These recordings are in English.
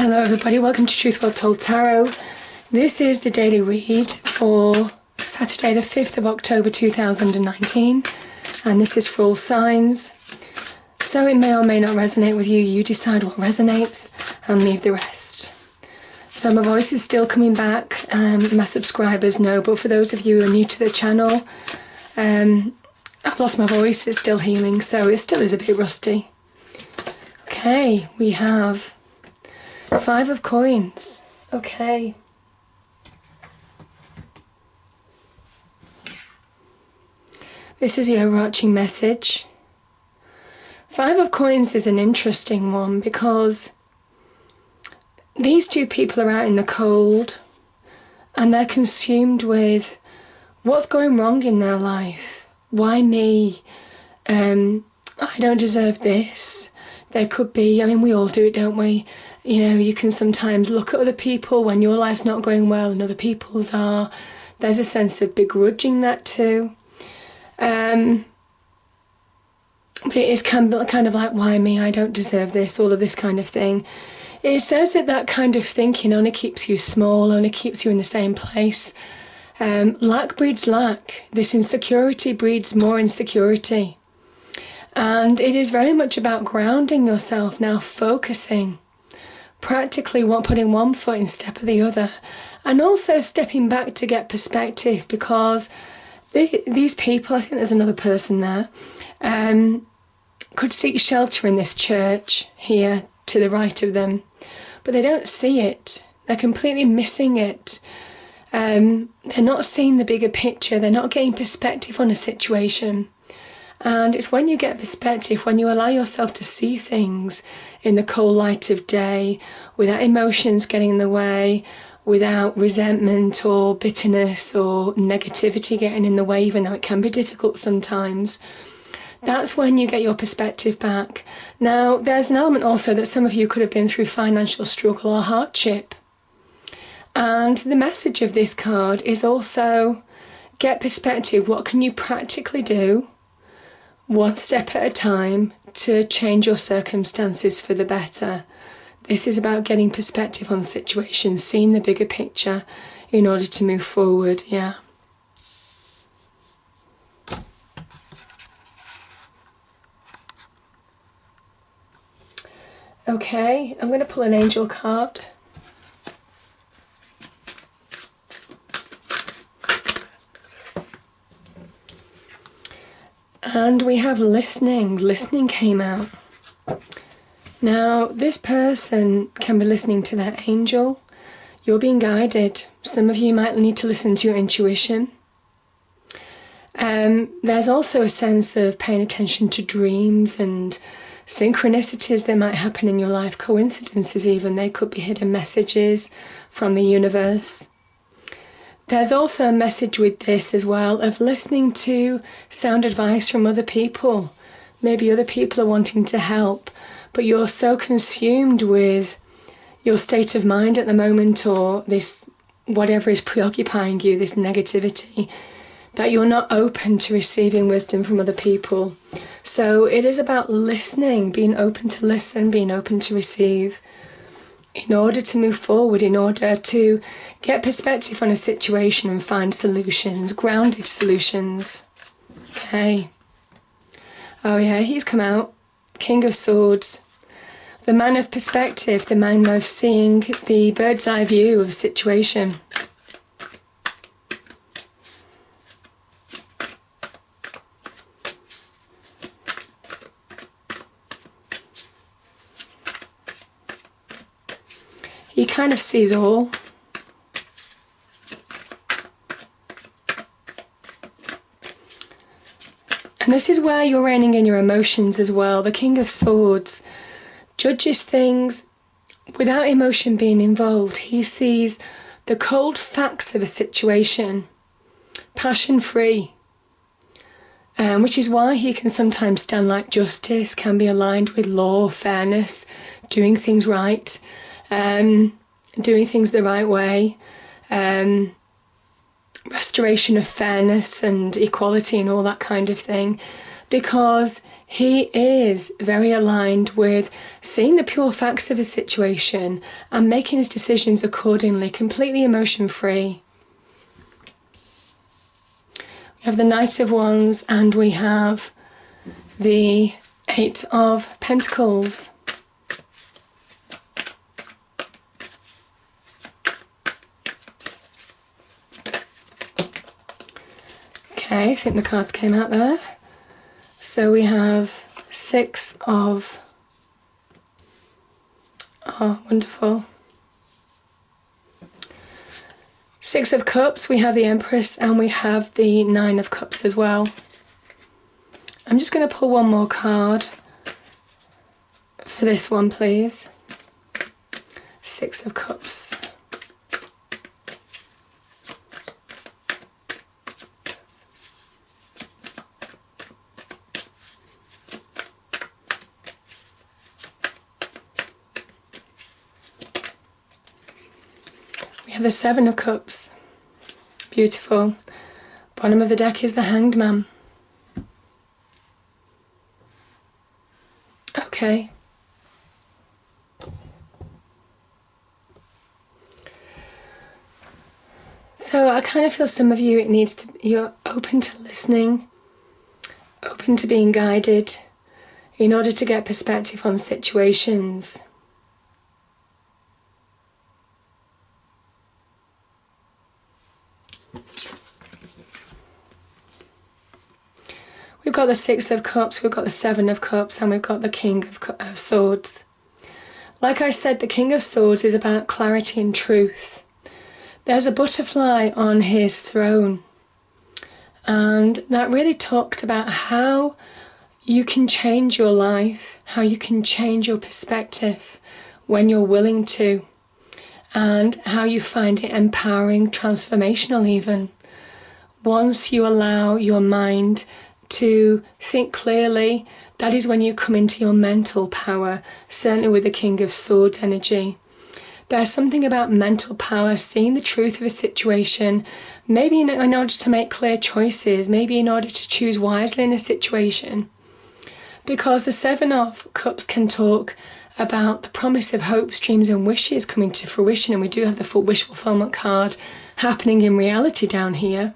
Hello everybody, welcome to Truth Well Told Tarot. This is the daily read for Saturday the 5th of October 2019, and this is for all signs. So it may or may not resonate with you. You decide what resonates and leave the rest. So my voice is still coming back, my subscribers know, but for those of you who are new to the channel, I've lost my voice, it's still healing, so it still is a bit rusty. Okay, we have 5 of coins. Okay. This is the overarching message. 5 of coins is an interesting one because these two people are out in the cold and they're consumed with what's going wrong in their life. Why me? I don't deserve this. There could be, I mean, we all do it, don't we? You know, you can sometimes look at other people when your life's not going well and other people's are. There's a sense of begrudging that too. But it is kind of like, why me? I don't deserve this, all of this kind of thing. It says that that kind of thinking only keeps you small, only keeps you in the same place. Lack breeds lack. This insecurity breeds more insecurity. And it is very much about grounding yourself now, focusing, practically putting one foot in step of the other, and also stepping back to get perspective, because these people, I think there's another person there, could seek shelter in this church here to the right of them, but they don't see it. They're completely missing it. They're not seeing the bigger picture. They're not getting perspective on a situation. And it's when you get perspective, when you allow yourself to see things in the cold light of day, without emotions getting in the way, without resentment or bitterness or negativity getting in the way, even though it can be difficult sometimes, that's when you get your perspective back. Now, there's an element also that some of you could have been through financial struggle or hardship. And the message of this card is also get perspective. What can you practically do, one step at a time, to change your circumstances for the better? This is about getting perspective on situations, seeing the bigger picture in order to move forward, yeah. Okay, I'm going to pull an angel card. And we have listening. Listening came out. Now, this person can be listening to their angel. You're being guided. Some of you might need to listen to your intuition. There's also a sense of paying attention to dreams and synchronicities that might happen in your life, coincidences even. They could be hidden messages from the universe. There's also a message with this as well of listening to sound advice from other people. Maybe other people are wanting to help, but you're so consumed with your state of mind at the moment, or this whatever is preoccupying you, this negativity, that you're not open to receiving wisdom from other people. So it is about listening, being open to listen, being open to receive, in order to move forward, in order to get perspective on a situation and find solutions, grounded solutions. Okay. Oh yeah, he's come out. King of Swords. The man of perspective, the man of seeing the bird's eye view of a situation. He kind of sees all. And this is where you're reining in your emotions as well. The King of Swords judges things without emotion being involved. He sees the cold facts of a situation, passion-free, which is why he can sometimes stand like justice, can be aligned with law, fairness, doing things right, doing things the right way, restoration of fairness and equality and all that kind of thing, because he is very aligned with seeing the pure facts of a situation and making his decisions accordingly, completely emotion-free. We have the Knight of Wands and we have the Eight of Pentacles. Okay, I think the cards came out there. So we have Six of... Oh, wonderful. Six of Cups, we have the Empress, and we have the Nine of Cups as well. I'm just going to pull one more card for this one, please. Six of Cups. We have the Seven of Cups. Beautiful. Bottom of the deck is the Hanged Man. Okay. So I kind of feel some of you, you're open to listening, open to being guided in order to get perspective on situations. We've got the Six of Cups, we've got the Seven of Cups, and we've got the King of Swords. Like I said, the King of Swords is about clarity and truth. There's a butterfly on his throne, and that really talks about how you can change your life, how you can change your perspective when you're willing to, and how you find it empowering, transformational even. Once you allow your mind to think clearly, that is when you come into your mental power, certainly with the King of Swords energy. There's something about mental power, seeing the truth of a situation, maybe in order to make clear choices, maybe in order to choose wisely in a situation. Because the Seven of Cups can talk about the promise of hopes, dreams and wishes coming to fruition, and we do have the full wish fulfillment card happening in reality down here.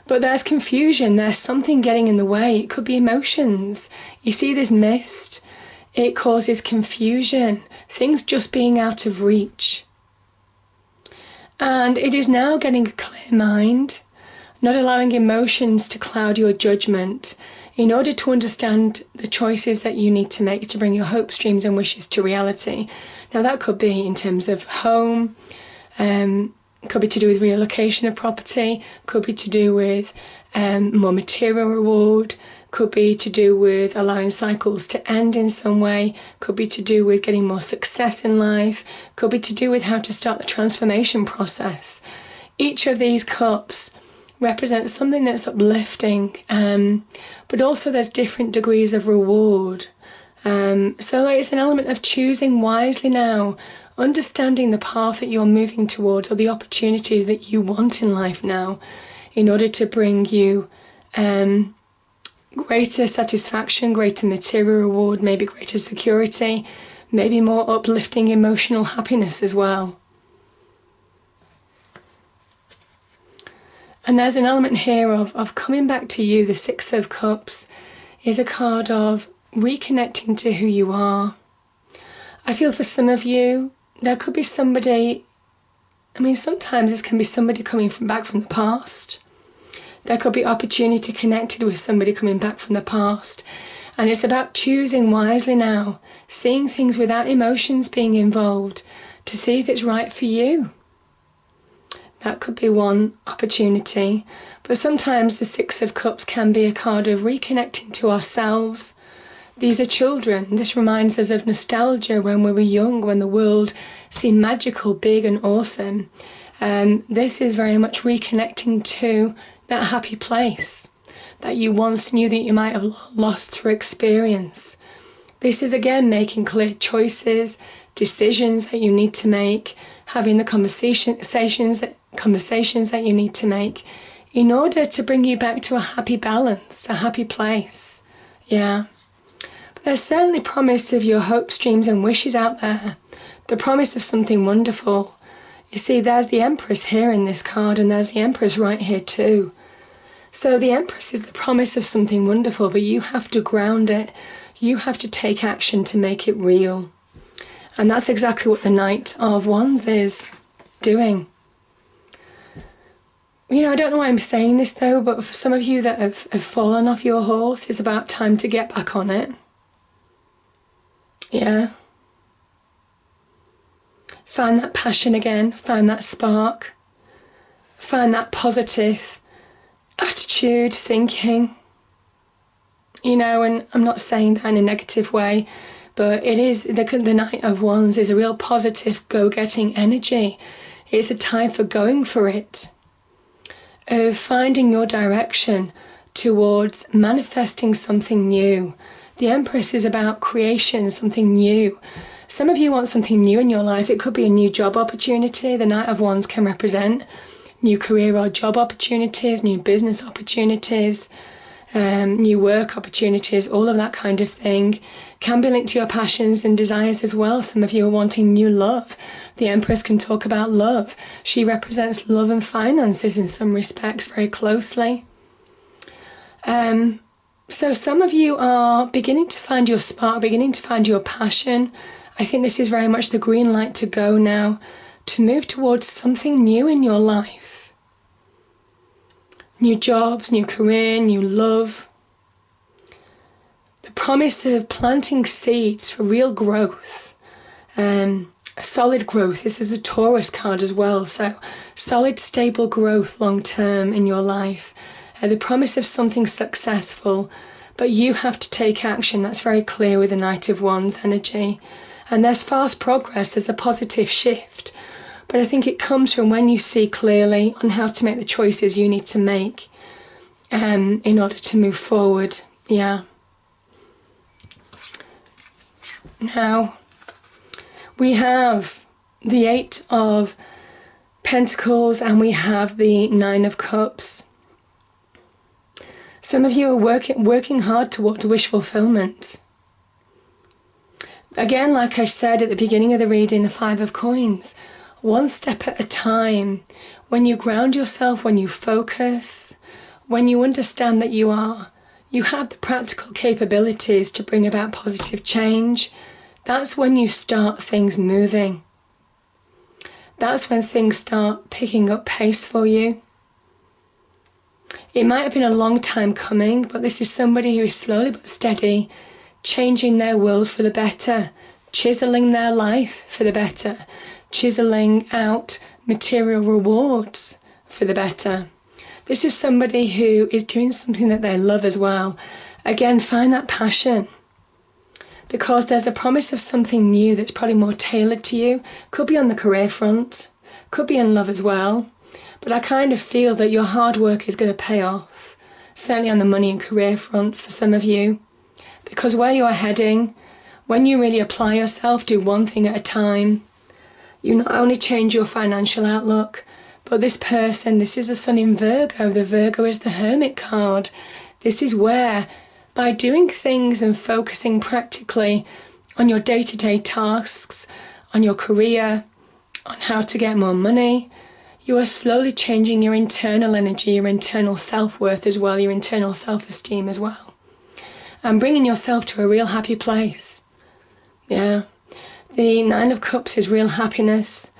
But there's confusion, there's something getting in the way. It could be emotions. You see this mist, it causes confusion, things just being out of reach. And it is now getting a clear mind, not allowing emotions to cloud your judgment in order to understand the choices that you need to make to bring your hopes, dreams and wishes to reality. Now that could be in terms of home, could be to do with relocation of property, could be to do with more material reward, could be to do with allowing cycles to end in some way, could be to do with getting more success in life, could be to do with how to start the transformation process. Each of these cups represents something that's uplifting, but also there's different degrees of reward. So it's an element of choosing wisely now, understanding the path that you're moving towards or the opportunity that you want in life now in order to bring you greater satisfaction, greater material reward, maybe greater security, maybe more uplifting emotional happiness as well. And there's an element here of coming back to you. The Six of Cups is a card of reconnecting to who you are. I feel for some of you, there could be somebody, sometimes this can be somebody coming back from the past. There could be opportunity connected with somebody coming back from the past. And it's about choosing wisely now, seeing things without emotions being involved to see if it's right for you. That could be one opportunity. But sometimes the Six of Cups can be a card of reconnecting to ourselves. These are children. This reminds us of nostalgia when we were young, when the world seemed magical, big and awesome. This is very much reconnecting to that happy place that you once knew that you might have lost through experience. This is again making clear choices, decisions that you need to make, having the conversations that you need to make in order to bring you back to a happy balance, a happy place Yeah. But there's certainly promise of your hopes, dreams and wishes out there. The promise of something wonderful. You see, there's the Empress here in this card, and there's the Empress right here too. So the Empress is the promise of something wonderful, but you have to ground it. You have to take action to make it real. And that's exactly what the Knight of Wands is doing. You know, I don't know why I'm saying this though, but for some of you that have fallen off your horse, it's about time to get back on it. Yeah. Find that passion again, find that spark, find that positive attitude, thinking. You know, and I'm not saying that in a negative way, but it is, the Knight of Wands is a real positive, go-getting energy. It's a time for going for it, of finding your direction towards manifesting something new. The Empress is about creation, something new. Some of you want something new in your life. It could be a new job opportunity. The Knight of Wands can represent new career or job opportunities, new business opportunities, new work opportunities, all of that kind of thing. Can be linked to your passions and desires as well. Some of you are wanting new love. The Empress can talk about love. She represents love and finances in some respects very closely. So some of you are beginning to find your spark, beginning to find your passion. I think this is very much the green light to go now, to move towards something new in your life. New jobs, new career, new love. The promise of planting seeds for real growth, solid growth. This is a Taurus card as well, so solid, stable growth long term in your life. The promise of something successful, but you have to take action. That's very clear with the Knight of Wands energy. And there's fast progress, there's a positive shift. But I think it comes from when you see clearly on how to make the choices you need to make in order to move forward. Yeah. Now, we have the Eight of Pentacles and we have the Nine of Cups. Some of you are working hard towards wish fulfillment. Again, like I said at the beginning of the reading, the Five of Coins, one step at a time. When you ground yourself, when you focus, when you understand that you have the practical capabilities to bring about positive change, that's when you start things moving. That's when things start picking up pace for you. It might have been a long time coming, but this is somebody who is slowly but steady changing their world for the better, chiseling their life for the better, chiseling out material rewards for the better. This is somebody who is doing something that they love as well. Again, find that passion, because there's a promise of something new that's probably more tailored to you. Could be on the career front, could be in love as well. But I kind of feel that your hard work is going to pay off, certainly on the money and career front for some of you. Because where you are heading, when you really apply yourself, do one thing at a time, you not only change your financial outlook, but this person, this is the Sun in Virgo. The Virgo is the Hermit card. This is where, by doing things and focusing practically on your day-to-day tasks, on your career, on how to get more money, you are slowly changing your internal energy, your internal self-worth as well, your internal self-esteem as well. And bringing yourself to a real happy place. Yeah. The Nine of Cups is real happiness.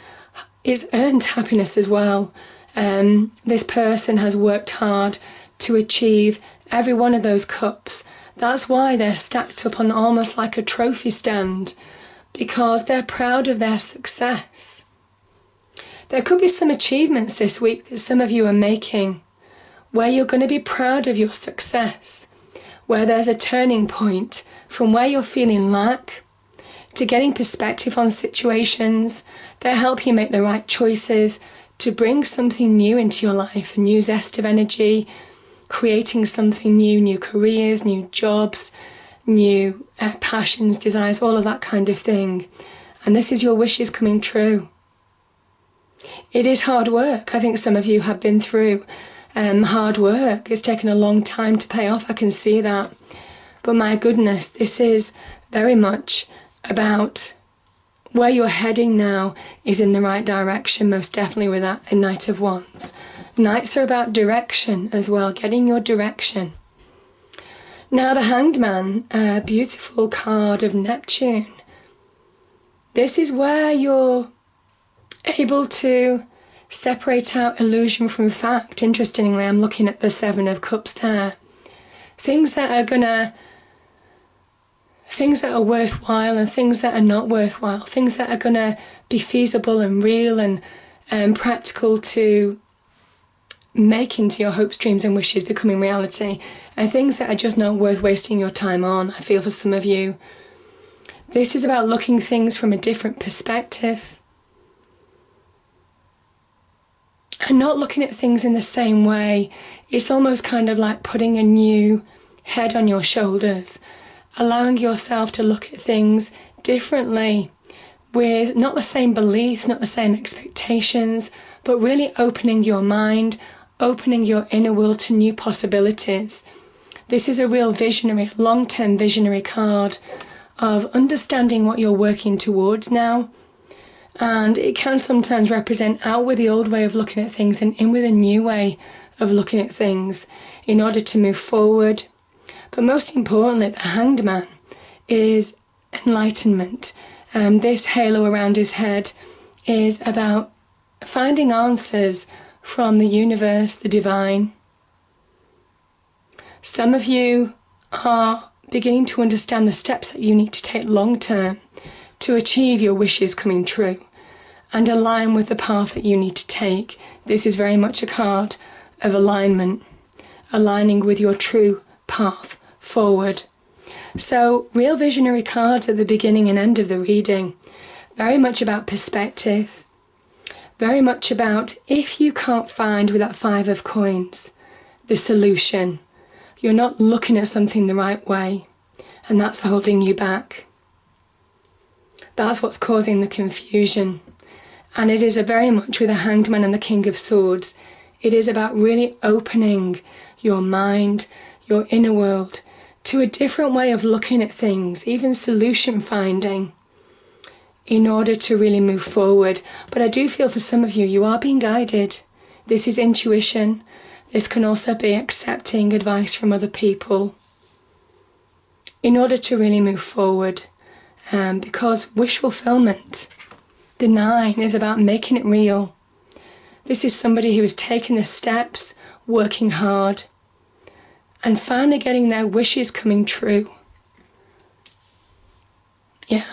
It's earned happiness as well. This person has worked hard to achieve every one of those cups. That's why they're stacked up on almost like a trophy stand, because they're proud of their success. There could be some achievements this week that some of you are making where you're going to be proud of your success, where there's a turning point from where you're feeling lack to getting perspective on situations that help you make the right choices to bring something new into your life, a new zest of energy, creating something new, new careers, new jobs, new passions, desires, all of that kind of thing. And this is your wishes coming true. It is hard work. I think some of you have been through hard work. It's taken a long time to pay off. I can see that. But my goodness, this is very much about where you're heading now is in the right direction, most definitely with that a Knight of Wands. Knights are about direction as well, getting your direction. Now the Hanged Man, a beautiful card of Neptune. This is where you're able to separate out illusion from fact. Interestingly, I'm looking at the Seven of Cups there. Things that are worthwhile and things that are not worthwhile. Things that are going to be feasible and real and practical to make into your hopes, dreams and wishes becoming reality. And things that are just not worth wasting your time on, I feel for some of you. This is about looking things from a different perspective. And not looking at things in the same way. It's almost kind of like putting a new head on your shoulders. Allowing yourself to look at things differently. With not the same beliefs, not the same expectations. But really opening your mind. Opening your inner world to new possibilities. This is a real visionary, long-term visionary card of understanding what you're working towards now. And it can sometimes represent out with the old way of looking at things and in with a new way of looking at things in order to move forward. But most importantly, the Hanged Man is enlightenment. This halo around his head is about finding answers from the universe, the divine. Some of you are beginning to understand the steps that you need to take long term to achieve your wishes coming true and align with the path that you need to take. This is very much a card of alignment, aligning with your true path forward. So, real visionary cards at the beginning and end of the reading, very much about perspective. Very much about if you can't find with that Five of Coins the solution, you're not looking at something the right way, and that's holding you back. That's what's causing the confusion. And it is a very much with the Hanged Man and the King of Swords. It is about really opening your mind, your inner world, to a different way of looking at things, even solution finding, in order to really move forward. But I do feel for some of you, you are being guided. This is intuition. This can also be accepting advice from other people in order to really move forward. Because wish fulfillment, the 9, is about making it real. This is somebody who has taken the steps, working hard, and finally getting their wishes coming true. Yeah.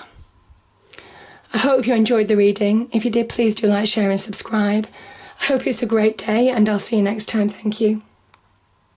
I hope you enjoyed the reading. If you did, please do like, share and subscribe. I hope it's a great day and I'll see you next time. Thank you.